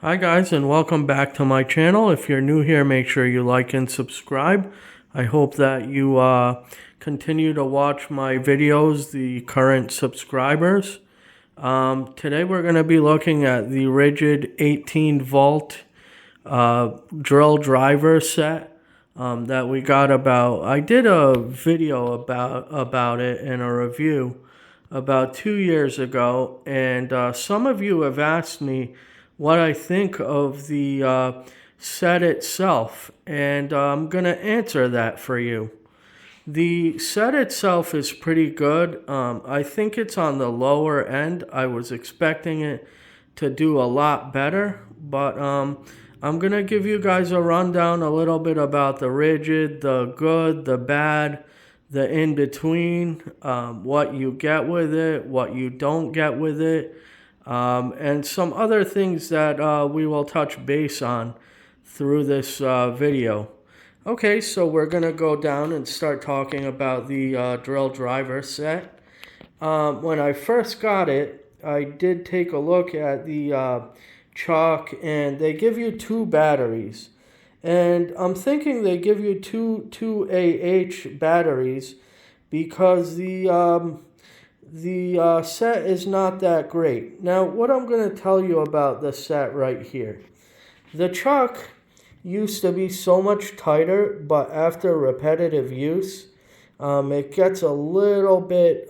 Hi guys, and welcome back to my channel. If you're new here, make sure you like and subscribe. I hope that you continue to watch my videos, the current subscribers. Today we're going to be looking at the Ridgid 18 volt drill driver set that we got about. I did a video about it in a review about 2 years ago, and some of you have asked me what I think of the set itself, and I'm going to answer that for you. The set itself is pretty good. I think it's on the lower end. I was expecting it to do a lot better, but I'm going to give you guys a rundown a little bit about the Ridgid, the good, the bad, the in between, what you get with it, what you don't get with it, and some other things that we will touch base on through this video. Okay, so we're going to go down and start talking about the drill driver set. When I first got it, I did take a look at the chalk, and they give you two batteries. And I'm thinking they give you two AH batteries because the set is not that great. Now, what I'm going to tell you about the set right here. The chuck used to be so much tighter, but after repetitive use, it gets a little bit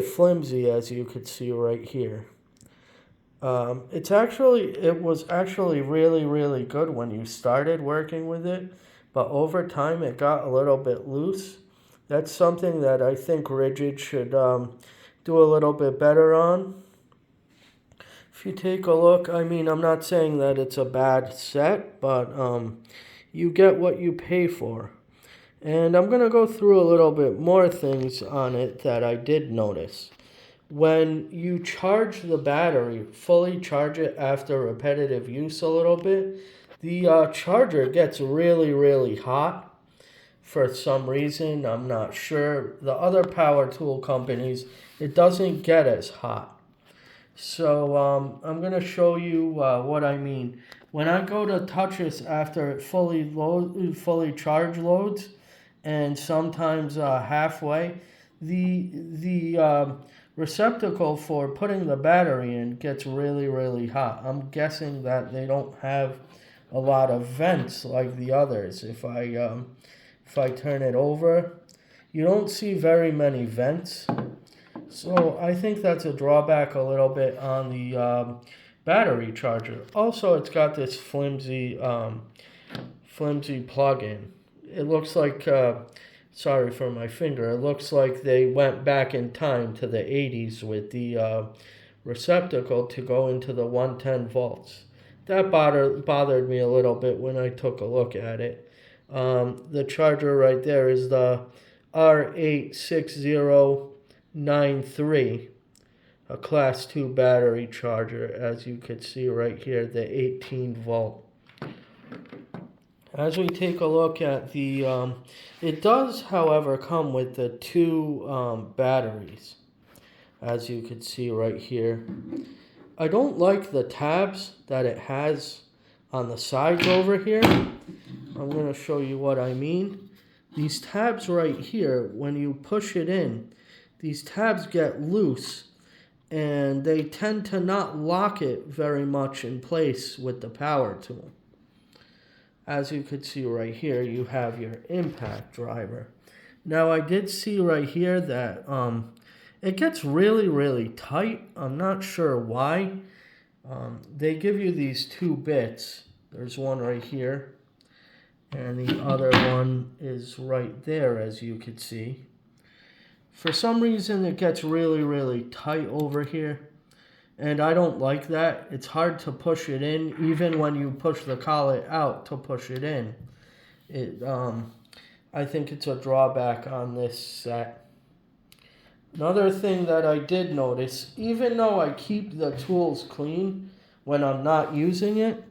flimsy, as you could see right here. It was actually really good when you started working with it, but over time it got a little bit loose. That's something that I think Ridgid should do a little bit better on. If you take a look, I mean, I'm not saying that it's a bad set, but you get what you pay for. And I'm going to go through a little bit more things on it that I did notice. When you charge the battery, fully charge it after repetitive use a little bit, the charger gets really hot. For some reason, I'm not sure. The other power tool companies, it doesn't get as hot. So I'm going to show you what I mean. When I go to touch this after it fully charged loads, and sometimes halfway, the receptacle for putting the battery in gets really hot. I'm guessing that they don't have a lot of vents like the others. If I turn it over, you don't see very many vents. So I think that's a drawback a little bit on the battery charger. Also, it's got this flimsy plug-in. It looks like, sorry for my finger, it looks like they went back in time to the 80s with the receptacle to go into the 110 volts. That bothered me a little bit when I took a look at it. The charger right there is the R86093, a class 2 battery charger, as you could see right here, the 18 volt. As we take a look at the, it does, however, come with the two batteries, as you could see right here. I don't like the tabs that it has on the sides over here. I'm going to show you what I mean. These tabs right here, when you push it in, these tabs get loose, and they tend to not lock it very much in place with the power tool. As you could see right here, you have your impact driver. Now, I did see right here that it gets really tight. I'm not sure why. They give you these two bits. There's one right here, and the other one is right there, as you could see. For some reason, it gets really tight over here. And I don't like that. It's hard to push it in, even when you push the collet out to push it in. I think it's a drawback on this set. Another thing that I did notice, even though I keep the tools clean when I'm not using it,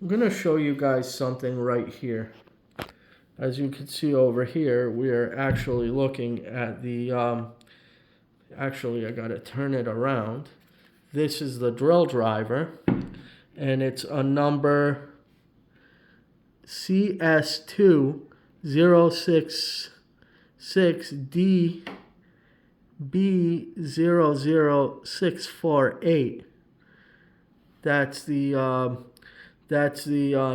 I'm going to show you guys something right here. As you can see over here, we are actually looking at the, actually I got to turn it around. This is the drill driver, and it's a number CS2 066DB00648. That's the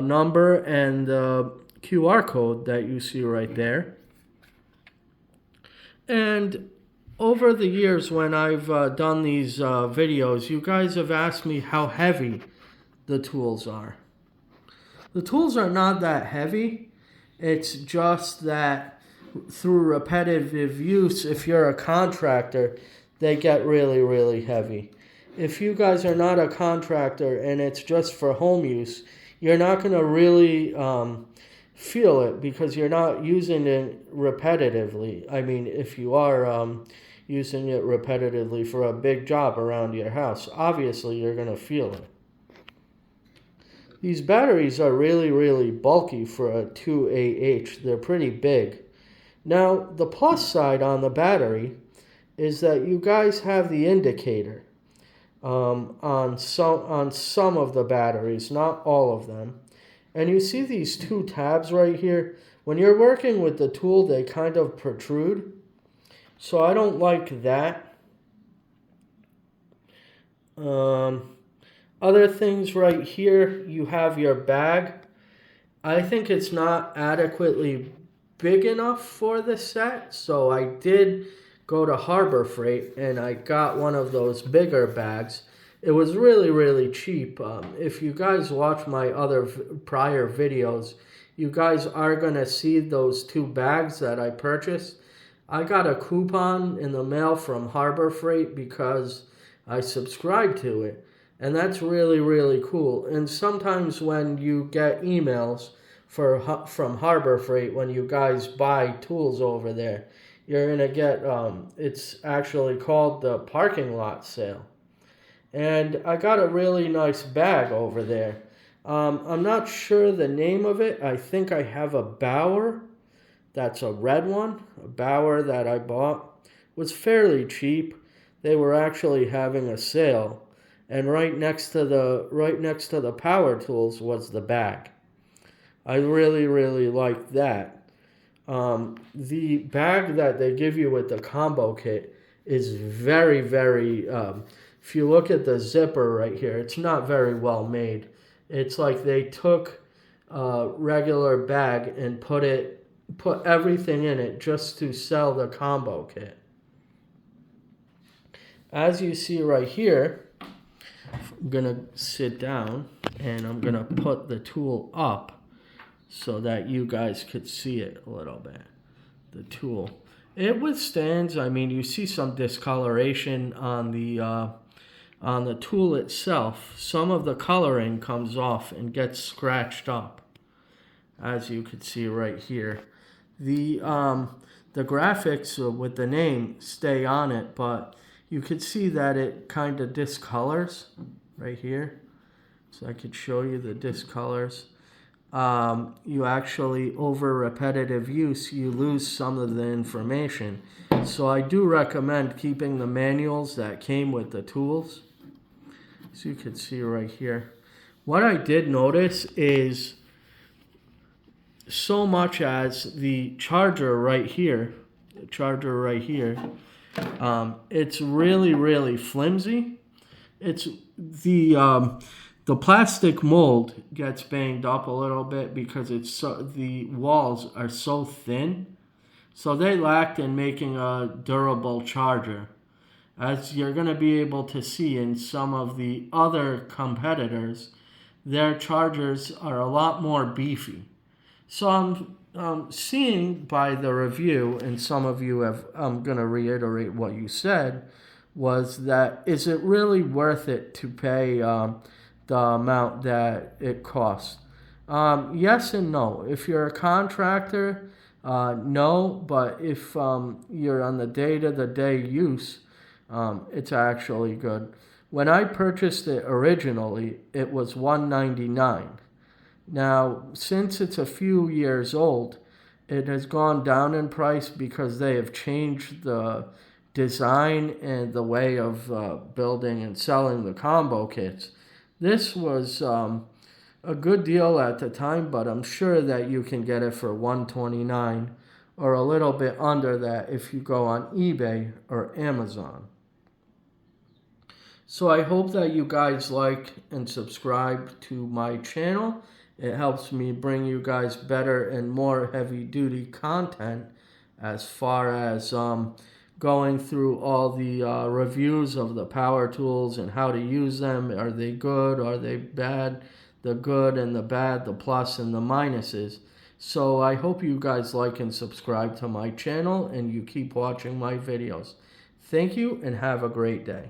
number and the QR code that you see right there. And over the years when I've done these videos, you guys have asked me how heavy the tools are. The tools are not that heavy. It's just that through repetitive use, if you're a contractor, they get really, really heavy. If you guys are not a contractor and it's just for home use, you're not going to really feel it because you're not using it repetitively. I mean, if you are using it repetitively for a big job around your house, obviously you're going to feel it. These batteries are really, really bulky for a 2AH. They're pretty big. Now, the plus side on the battery is that you guys have the indicator on some of the batteries, not all of them. And you see these two tabs right here. When you're working with the tool, they kind of protrude. So I don't like that. Other things right here, you have your bag. I think it's not adequately big enough for the set, so I did go to Harbor Freight and I got one of those bigger bags. It was really, really cheap. If you guys watch my other prior videos, you guys are going to see those two bags that I purchased. I got a coupon in the mail from Harbor Freight because I subscribed to it. And that's really, really cool. And sometimes when you get emails from Harbor Freight, when you guys buy tools over there, you're going to get, it's actually called the parking lot sale. And I got a really nice bag over there. I'm not sure the name of it. I think I have a Bauer. That's a red one. A Bauer that I bought. It was fairly cheap. They were actually having a sale. And right next to the power tools was the bag. I really, really like that. The bag that they give you with the combo kit is very, very, if you look at the zipper right here, it's not very well made. It's like they took a regular bag and put everything in it just to sell the combo kit. As you see right here, I'm going to sit down and I'm going to put the tool up so that you guys could see it a little bit. The tool. It withstands, I mean, you see some discoloration on the tool itself. Some of the coloring comes off and gets scratched up, as you can see right here. The graphics with the name stay on it, but you could see that it kind of discolors right here. So I could show you the discolors. You actually, over repetitive use, you lose some of the information. So I do recommend keeping the manuals that came with the tools. So you can see right here. What I did notice is so much as the charger right here, it's really, really flimsy. It's the plastic mold gets banged up a little bit because the walls are so thin. So they lacked in making a durable charger. As you're going to be able to see in some of the other competitors, their chargers are a lot more beefy. So I'm seeing by the review, and some of you I'm going to reiterate what you said, was that is it really worth it to pay the amount that it costs? Yes and no. If you're a contractor, no, but if you're on the day-to-day use, it's actually good. When I purchased it originally, it was $199. Now, since it's a few years old, it has gone down in price because they have changed the design and the way of building and selling the combo kits. This was a good deal at the time, but I'm sure that you can get it for $129 or a little bit under that if you go on eBay or Amazon. So I hope that you guys like and subscribe to my channel. It helps me bring you guys better and more heavy duty content as far as going through all the reviews of the power tools and how to use them. Are they good? Are they bad? The good and the bad, the plus and the minuses. So I hope you guys like and subscribe to my channel and you keep watching my videos. Thank you and have a great day.